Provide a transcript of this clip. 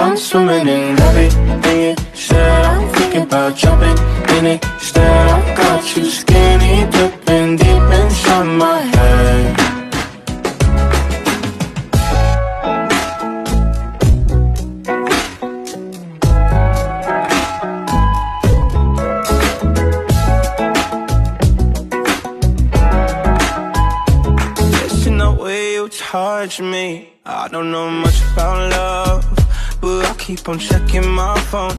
I'm swimming in everything you said. I'm thinking about jumping in it instead. I got you skinny dipping deep inside my head. Guessing the way you touch me, I don't know much about love, but I keep on checking my phone.